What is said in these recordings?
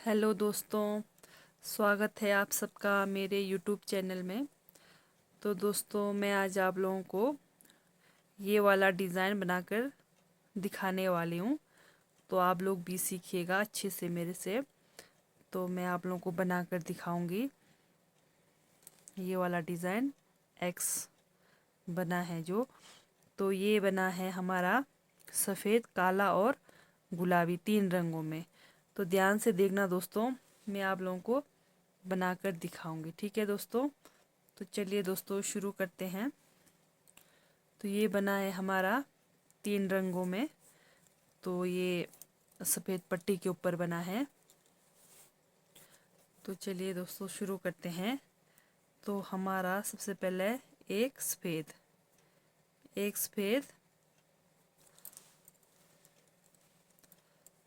Hello दोस्तों, स्वागत है आप सबका मेरे यूट्यूब चैनल में। तो दोस्तों, मैं आज आप लोगों को ये वाला डिज़ाइन बनाकर दिखाने वाली हूँ। तो आप लोग भी सीखिएगा अच्छे से मेरे से। तो मैं आप लोगों को बनाकर दिखाऊंगी। ये वाला डिज़ाइन एक्स बना है जो, तो ये बना है हमारा सफ़ेद, काला और गुलाबी 3 रंगों में। तो ध्यान से देखना दोस्तों, मैं आप लोगों को बनाकर दिखाऊंगी। ठीक है दोस्तों, तो चलिए दोस्तों शुरू करते हैं। तो ये बना है हमारा 3 रंगों में। तो ये सफ़ेद पट्टी के ऊपर बना है। तो चलिए दोस्तों शुरू करते हैं। तो हमारा सबसे पहले एक सफ़ेद, एक सफ़ेद,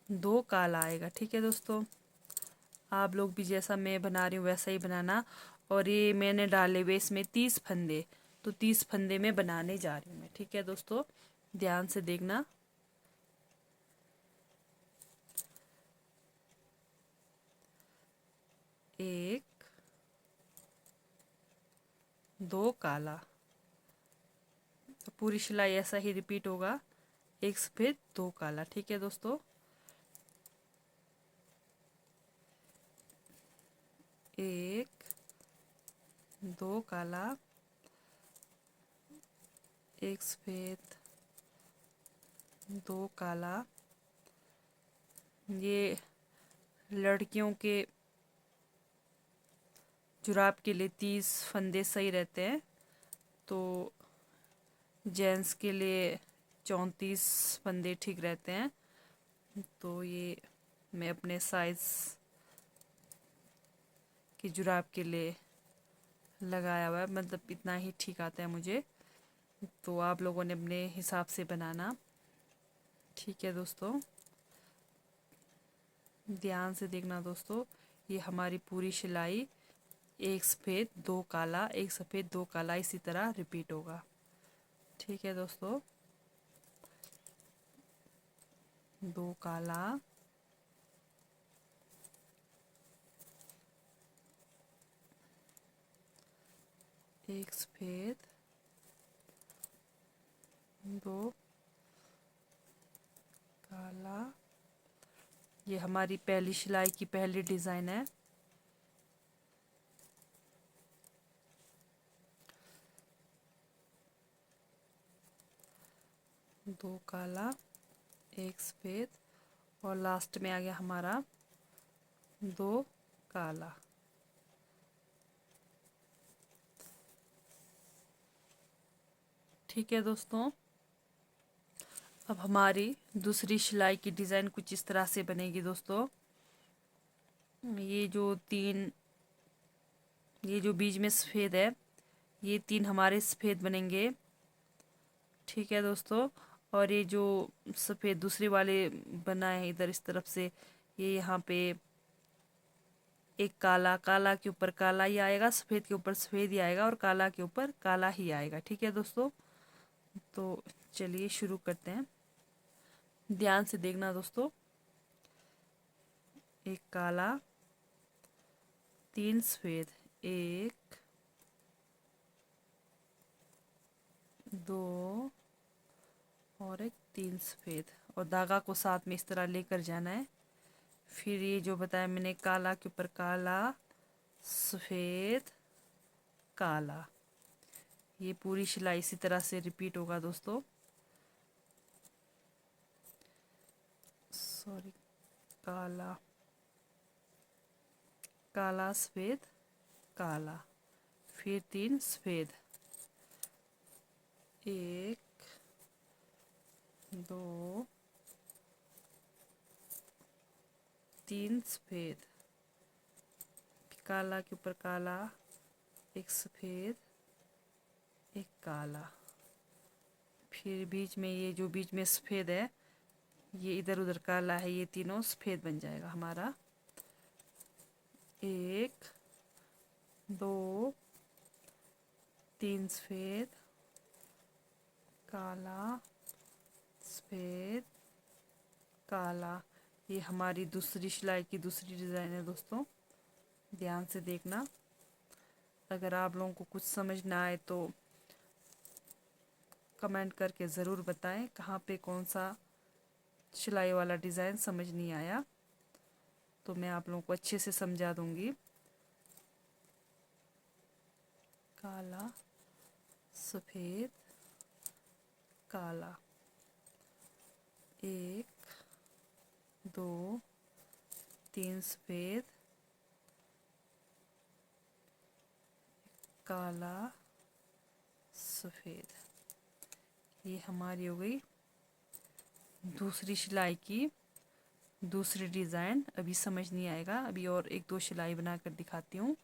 2 काला आएगा। ठीक है दोस्तों, आप लोग भी जैसा मैं बना रही हूँ वैसा ही बनाना। और ये मैंने डाले हुए इसमें 30 फंदे, तो 30 फंदे में बनाने जा रही हूँ मैं। ठीक है दोस्तों, ध्यान से देखना। एक, 2 काला, तो पूरी सिलाई ऐसा ही रिपीट होगा। एक सफ़ेद, 2 काला। ठीक है दोस्तों, एक, 2 काला, एक सफ़ेद, 2 काला। ये लड़कियों के जुराब के लिए 30 फंदे सही रहते हैं। तो जेंट्स के लिए 34 फंदे ठीक रहते हैं। तो ये मैं अपने साइज़ की जुराब के लिए लगाया हुआ है, मतलब इतना ही ठीक आता है मुझे। तो आप लोगों ने अपने हिसाब से बनाना। ठीक है दोस्तों, ध्यान से देखना दोस्तों। ये हमारी पूरी सिलाई एक सफ़ेद, 2 काला, एक सफ़ेद, 2 काला, इसी तरह रिपीट होगा। ठीक है दोस्तों, 2 काला, एक सफ़ेद, 2 काला। ये हमारी पहली सिलाई की पहली डिज़ाइन है। दो काला, एक सफ़ेद, और लास्ट में आ गया हमारा 2 काला। ठीक है दोस्तों, अब हमारी दूसरी सिलाई की डिज़ाइन कुछ इस तरह से बनेगी दोस्तों। ये जो बीच में सफ़ेद है, ये 3 हमारे सफ़ेद बनेंगे। ठीक है दोस्तों, और ये जो सफ़ेद दूसरे वाले बना है इधर इस तरफ से, ये यहाँ पे एक काला, काला के ऊपर काला ही आएगा, सफ़ेद के ऊपर सफ़ेद ही आएगा, और काला के ऊपर काला ही आएगा। ठीक है दोस्तों, तो चलिए शुरू करते हैं। ध्यान से देखना दोस्तों। एक काला, 3 सफ़ेद, 1, 2 और एक 3 सफ़ेद, और धागा को साथ में इस तरह लेकर जाना है। फिर ये जो बताया मैंने, काला के ऊपर काला, सफ़ेद, काला, ये पूरी सिलाई इसी तरह से रिपीट होगा दोस्तों। सॉरी, काला, काला, सफ़ेद, काला, फिर 3 सफ़ेद, 1, 2, 3 सफ़ेद, काला के ऊपर काला, एक सफ़ेद, एक काला, फिर बीच में ये जो बीच में सफ़ेद है, ये इधर उधर काला है, ये तीनों सफ़ेद बन जाएगा हमारा। 1, 2, 3 सफ़ेद, काला, सफ़ेद, काला, ये हमारी दूसरी सिलाई की दूसरी डिज़ाइन है दोस्तों, ध्यान से देखना। अगर आप लोगों को कुछ समझ ना आए तो कमेंट करके ज़रूर बताएं कहाँ पे कौन सा सिलाई वाला डिज़ाइन समझ नहीं आया, तो मैं आप लोगों को अच्छे से समझा दूंगी। काला, सफ़ेद, काला, 1 2 3 सफ़ेद, काला, सफ़ेद। ये हमारी हो गई दूसरी सिलाई की दूसरी डिज़ाइन। अभी समझ नहीं आएगा, अभी और 1-2 सिलाई बनाकर दिखाती हूँ।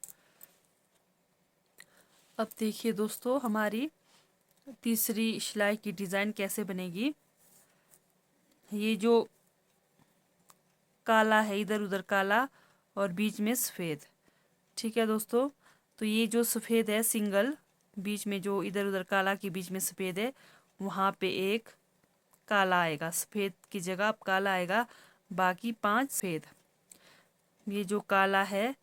अब देखिए दोस्तों, हमारी तीसरी सिलाई की डिज़ाइन कैसे बनेगी। ये जो काला है, इधर उधर काला और बीच में सफ़ेद, ठीक है दोस्तों। तो ये जो सफ़ेद है सिंगल, बीच में जो इधर उधर काला के बीच में सफ़ेद है, वहाँ पे एक काला आएगा, सफ़ेद की जगह अब काला आएगा, बाकी 5 सफ़ेद। ये जो काला है,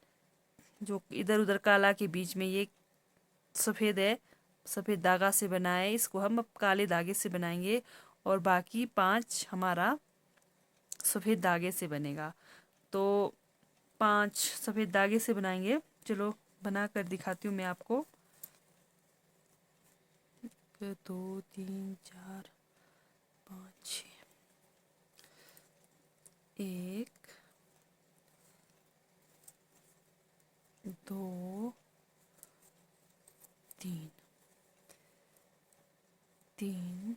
जो इधर उधर काला के बीच में ये सफ़ेद है, सफ़ेद धागा से बना है, इसको हम अब काले धागे से बनाएंगे और बाकी 5 हमारा सफ़ेद धागे से बनेगा। तो 5 सफ़ेद धागे से बनाएंगे। चलो बना कर दिखाती हूँ मैं आपको। 1 2 3 4 5 6, 1 2 3 3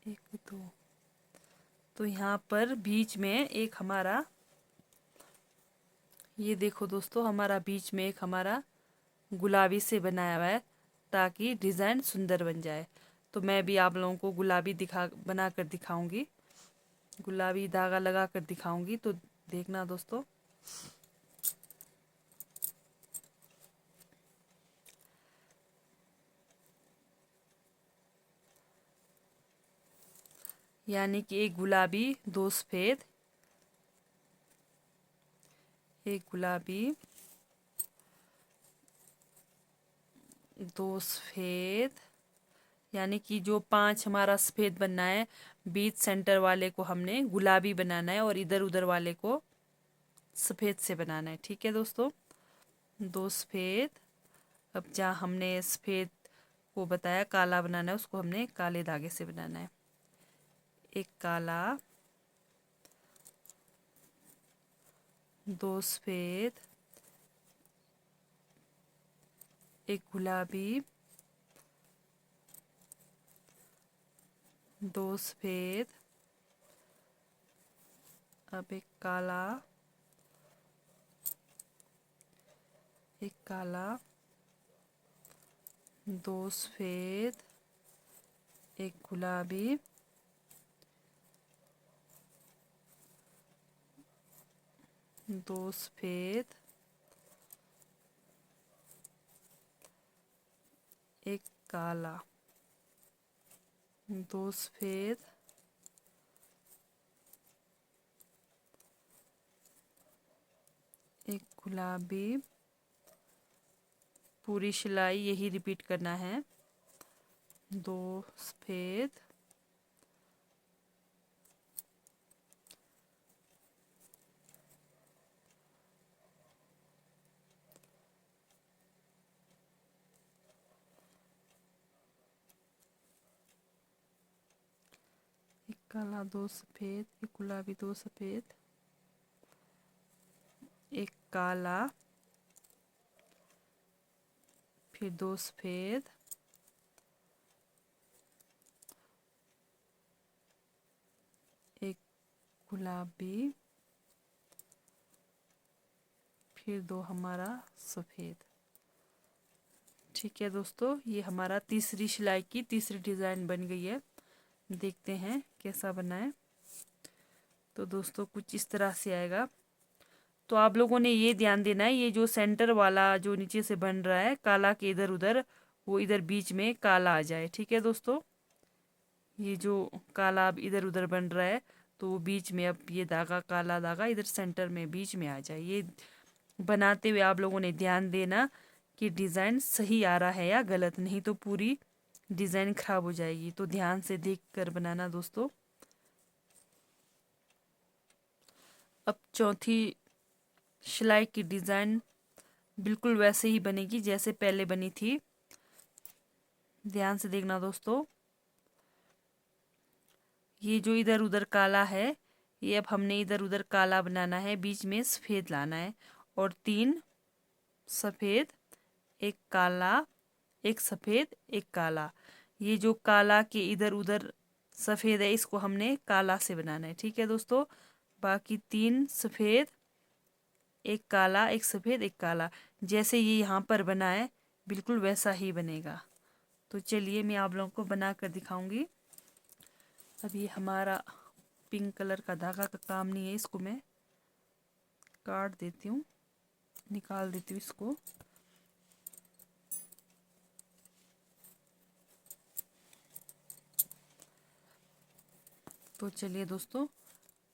1 2। तो यहाँ पर बीच में एक हमारा, ये देखो दोस्तों, हमारा बीच में एक हमारा गुलाबी से बनाया हुआ है ताकि डिज़ाइन सुंदर बन जाए। तो मैं भी आप लोगों को गुलाबी बना कर दिखाऊंगी, गुलाबी धागा लगा कर दिखाऊंगी, तो देखना दोस्तों। यानी कि एक गुलाबी 2 सफ़ेद, एक गुलाबी 2 सफ़ेद, यानी कि जो 5 हमारा सफ़ेद बनना है, बीच सेंटर वाले को हमने गुलाबी बनाना है और इधर उधर वाले को सफ़ेद से बनाना है, ठीक है दोस्तों। 2 सफ़ेद। अब जहाँ हमने सफ़ेद को बताया काला बनाना है, उसको हमने काले धागे से बनाना है। एक काला, 2 सफ़ेद, एक गुलाबी, 2 सफ़ेद, अब एक काला, एक काला, 2 सफ़ेद, एक गुलाबी, 2 सफ़ेद, एक काला, 2 सफ़ेद, एक गुलाबी। पूरी सिलाई यही रिपीट करना है। 2 सफ़ेद, एक काला, 2 सफ़ेद, एक गुलाबी, 2 सफ़ेद, एक काला, फिर 2 सफ़ेद, एक गुलाबी, फिर 2 हमारा सफ़ेद। ठीक है दोस्तों, ये हमारा तीसरी सिलाई की तीसरी डिज़ाइन बन गई है। देखते हैं कैसा बना है। तो दोस्तों कुछ इस तरह से आएगा। तो आप लोगों ने ये ध्यान देना है, ये जो सेंटर वाला जो नीचे से बन रहा है काला के इधर उधर, वो इधर बीच में काला आ जाए, ठीक है दोस्तों। ये जो काला अब इधर उधर बन रहा है, तो वो बीच में अब ये धागा, काला धागा इधर सेंटर में बीच में आ जाए। ये बनाते हुए आप लोगों ने ध्यान देना कि डिज़ाइन सही आ रहा है या गलत, नहीं तो पूरी डिज़ाइन खराब हो जाएगी। तो ध्यान से देख कर बनाना दोस्तों। अब चौथी सिलाई की डिज़ाइन बिल्कुल वैसे ही बनेगी जैसे पहले बनी थी। ध्यान से देखना दोस्तों। ये जो इधर उधर काला है, ये अब हमने इधर उधर काला बनाना है, बीच में सफ़ेद लाना है। और 3 सफ़ेद, एक काला, एक सफ़ेद, एक काला। ये जो काला के इधर उधर सफ़ेद है, इसको हमने काला से बनाना है। ठीक है दोस्तों। बाकी 3 सफ़ेद, एक काला, एक सफ़ेद, एक काला, जैसे ये यहाँ पर बना है बिल्कुल वैसा ही बनेगा। तो चलिए मैं आप लोगों को बना कर दिखाऊंगी। अब ये हमारा पिंक कलर का धागा का काम नहीं है, इसको मैं काट देती हूँ, निकाल देती हूँ इसको। तो चलिए दोस्तों,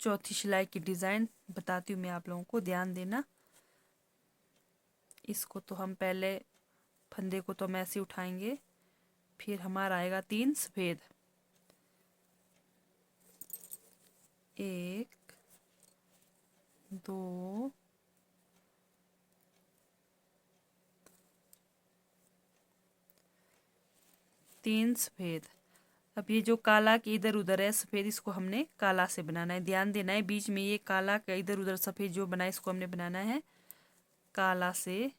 चौथी सिलाई की डिज़ाइन बताती हूँ मैं आप लोगों को, ध्यान देना। इसको तो हम पहले फंदे को तो हम ऐसे उठाएंगे, फिर हमारा आएगा 3 सफ़ेद, 1 2 3 सफ़ेद। अब ये जो काला के इधर उधर है सफ़ेद, इसको हमने काला से बनाना है। ध्यान देना है, बीच में ये काला का इधर उधर सफ़ेद जो बना है, इसको हमने बनाना है काला से।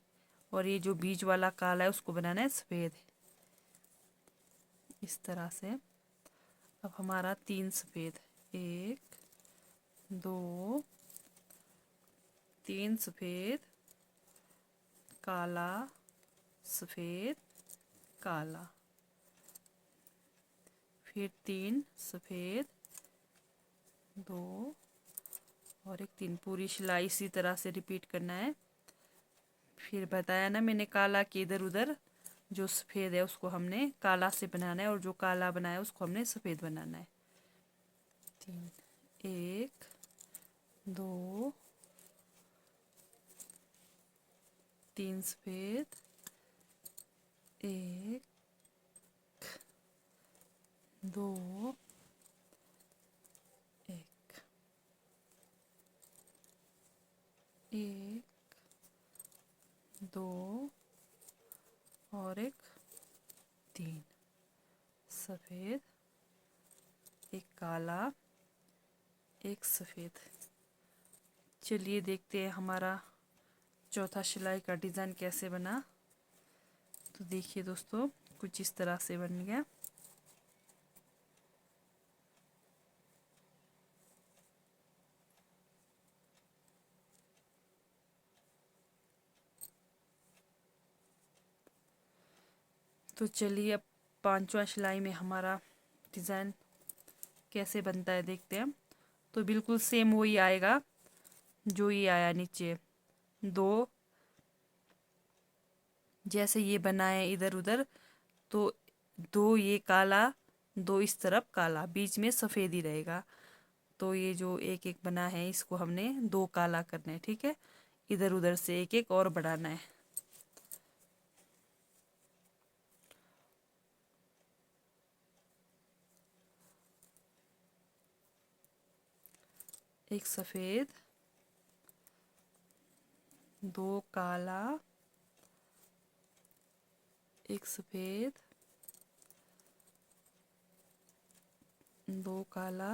और ये जो बीच वाला काला है उसको बनाना है सफ़ेद, इस तरह से। अब हमारा 3 सफ़ेद, 1 2 3 सफ़ेद, काला, सफ़ेद, काला, फिर 3 सफ़ेद, 2 और एक 3। पूरी सिलाई इसी तरह से रिपीट करना है। फिर बताया ना मैंने, काला के इधर उधर जो सफ़ेद है उसको हमने काला से बनाना है, और जो काला बनाया उसको हमने सफ़ेद बनाना है। 3 1 2 3 सफ़ेद, 1 2 1 1 2 और एक 3 सफ़ेद, एक काला, एक सफ़ेद। चलिए देखते हैं हमारा चौथा सिलाई का डिज़ाइन कैसे बना। तो देखिए दोस्तों, कुछ इस तरह से बन गया। तो चलिए अब पांचवा सिलाई में हमारा डिज़ाइन कैसे बनता है देखते हैं। तो बिल्कुल सेम वही आएगा जो ये आया नीचे, 2 जैसे ये बना है इधर उधर, तो 2 ये काला, 2 इस तरफ काला, बीच में सफ़ेद ही रहेगा। तो ये जो एक एक बना है इसको हमने 2 काला करना है। ठीक है, इधर उधर से एक एक और बढ़ाना है। एक सफ़ेद, 2 काला, एक सफ़ेद, 2 काला,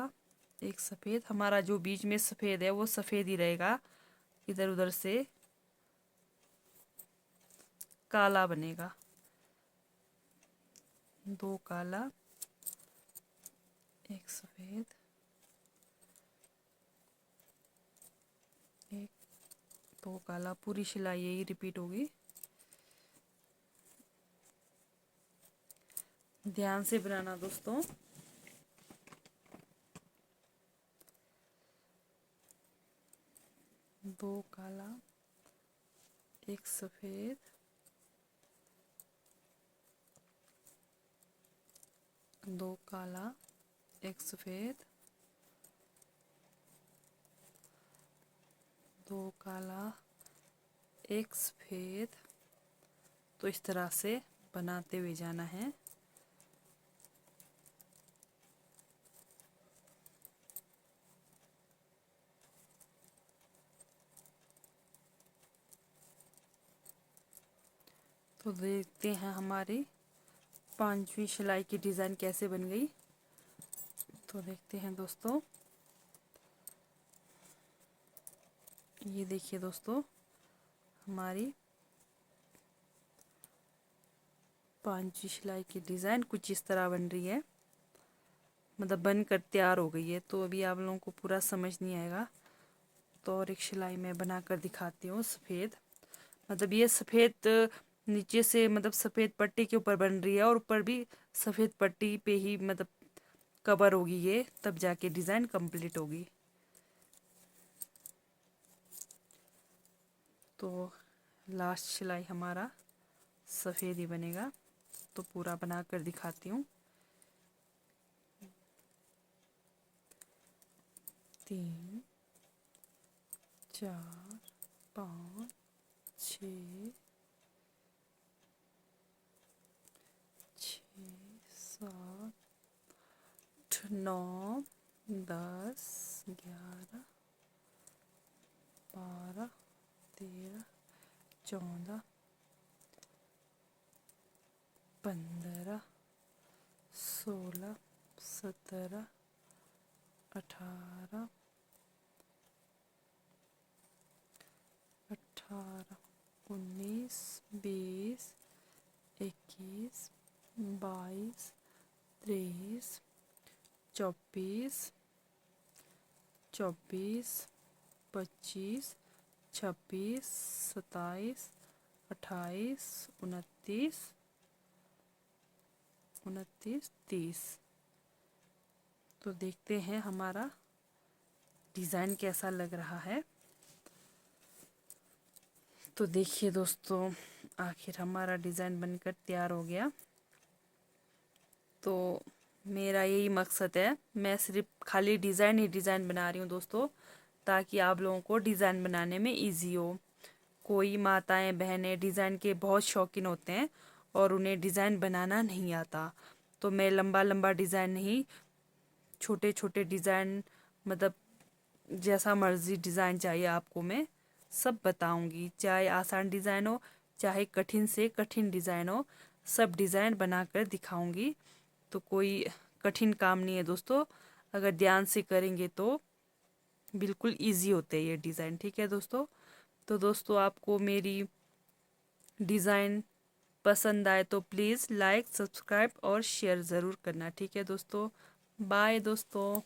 एक सफ़ेद। हमारा जो बीच में सफ़ेद है वो सफ़ेद ही रहेगा, इधर उधर से काला बनेगा। 2 काला, एक सफ़ेद, एक 2 काला। पूरी सिलाई यही रिपीट होगी। ध्यान से बनाना दोस्तों। दो काला, एक सफ़ेद, 2 काला, एक सफ़ेद, दो काला, एक सफ़ेद। तो इस तरह से बनाते हुए जाना है। तो देखते हैं हमारी 5वीं सिलाई की डिज़ाइन कैसे बन गई। तो देखते हैं दोस्तों, ये देखिए दोस्तों, हमारी 5वीं सिलाई की डिज़ाइन कुछ इस तरह बन रही है, मतलब बनकर तैयार हो गई है। तो अभी आप लोगों को पूरा समझ नहीं आएगा, तो और एक सिलाई मैं बनाकर दिखाती हूँ। सफ़ेद, मतलब ये सफ़ेद नीचे से, मतलब सफ़ेद पट्टी के ऊपर बन रही है और ऊपर भी सफ़ेद पट्टी पे ही मतलब कवर होगी ये, तब जाके डिज़ाइन कंप्लीट होगी। तो लास्ट सिलाई हमारा सफ़ेद ही बनेगा। तो पूरा बनाकर दिखाती हूँ। 3 4 5 6 7 8 9 10 11 12 13 14 15 16 17 18 19 20 21 22 23 24 25 25 26 27 28 29 30। तो देखते हैं हमारा डिज़ाइन कैसा लग रहा है। तो देखिए दोस्तों, आखिर हमारा डिज़ाइन बनकर तैयार हो गया। तो मेरा यही मकसद है, मैं सिर्फ खाली डिज़ाइन ही डिज़ाइन बना रही हूँ दोस्तों, ताकि आप लोगों को डिज़ाइन बनाने में इजी हो। कोई माताएं बहनें डिज़ाइन के बहुत शौकीन होते हैं और उन्हें डिज़ाइन बनाना नहीं आता। तो मैं लंबा लंबा डिज़ाइन नहीं, छोटे छोटे डिज़ाइन, मतलब जैसा मर्ज़ी डिज़ाइन चाहिए आपको मैं सब बताऊंगी। चाहे आसान डिज़ाइन हो, चाहे कठिन से कठिन डिज़ाइन हो, सब डिज़ाइन बनाकर दिखाऊंगी। तो कोई कठिन काम नहीं है दोस्तों, अगर ध्यान से करेंगे तो बिल्कुल इजी होते हैं ये डिज़ाइन। ठीक है दोस्तों। तो दोस्तों, आपको मेरी डिज़ाइन पसंद आए तो प्लीज़ लाइक, सब्सक्राइब और शेयर ज़रूर करना। ठीक है दोस्तों। बाय दोस्तों।